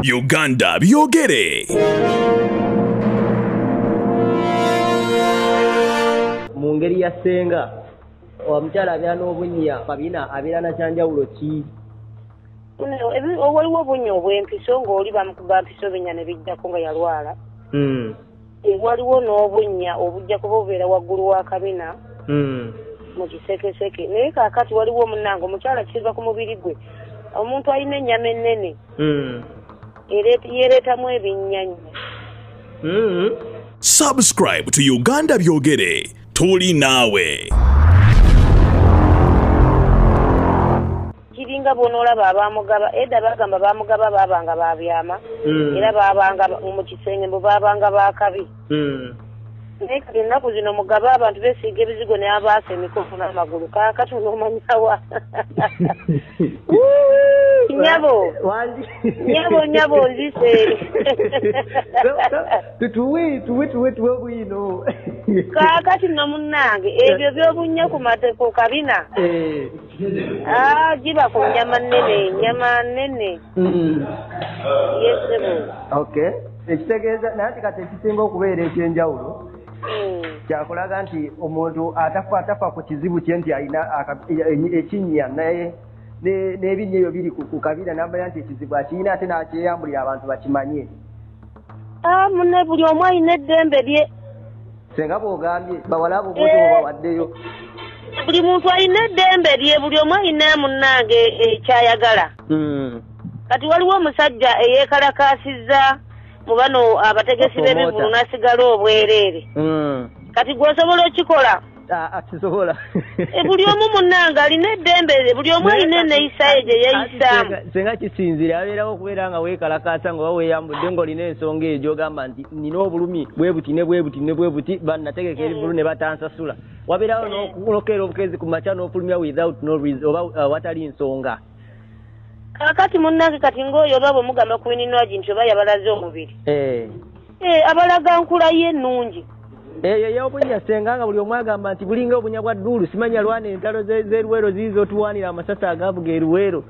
Uganda byogere. Mu ngeri ya ssenga omukyala abeera n'obunnya kabina abeera na kyanjawulo ki? Waliwo obunnya obw'empiso ng'oli bamukuba mpiso binnya ne bijjako nga yalwala. Waliwo n'obunnya obujja kuba bubeera waggulu wa kabina mu kisekeseke. Naye kaakati waliwo omunnange omukyala kiva ku mubiri gwe omuntu alina ennyama ennene yeereetamu ebinnyanya. Subscribe to Uganda byogere. Tuli naawe. Kiringa bw'onoolaba abamugaba edda bagamba bamugaba baabanga babyama era baabanga mu kisenge mbu baabanga baakabi. Naye kati ennaku zino mugaba abantu beesiiga ebizigo ne abaasa emikono n'amagulu kaakati onoomanyawa. Nyabo nzise. Tuwe bwino. Kaakati nno munnange ebyo by'obunnya ku kabina. Giba ku nyama nnene. Yesebo. Okay. Ekitegeeza naye kati ekisinga okubeera ekyenjawulo kyakulaga nti omuntu atafa ku kizibu kye nti alina ekinnya naye n'ebinnya ebyo biri ku kabina n'amanya nti ekizibu akirina ate n'akyeyambulira abantu bakimanye. Munne buli omu alina eddembe lye. Senga bw'ogambye bawala abo bw'otyo bawaddeyo. Buli muntu alina eddembe lye, buli omu alina munnange ekyayagala. Kati waliwo omusajja eyeekalakaasizza mu bano abategesi b'ebivulu n'asigala obwereere. Kati gw'osobola okikola? Akisobola. Buli omu munnange alina eddembe, buli omu alina enneeyisa ye gye yeeyisaamu. Senga kisinzira abeerawo okubeera nga weekalakaasa nga weeyambudde ng'olina ensonga eyo gy'ogamba nti nina obulumi bwe buti ne bwe buti bannategeka ebivulu ne batansasula. Wabeerawo n'okulokeera obukezi ku makya n'ofulumya without no reason oba awatali nsonga. Kakati munnange kati ng'oyo oba bw'omugamba ku Winnie nti oba yabalaze omubiri. Abalaga nkula ye ennungi. Eyo obunya senga nga buli omu agamba nti bulinga obunya bwa dduulu simanya lwana entalo z'eruwero ziizo otuwaanira amasasi agaavuga eruwero.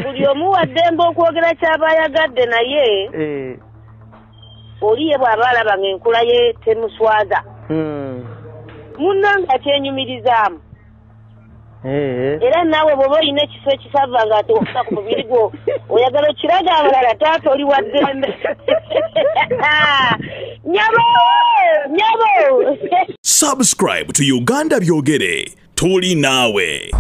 Buli omu waddembe okwogera ky'aba ayagadde naye oli ye bw'aba alaba ng'enkula ye temuswaza. Munnange akyenyumirizaamu. Era naawe bw'oba olina ekifo ekisava nga atoka ku mubiri gwo oyagala okiraga abalala taata oli waddembe. Nyabo! Subscribe to Uganda byogere. Tuli naawe.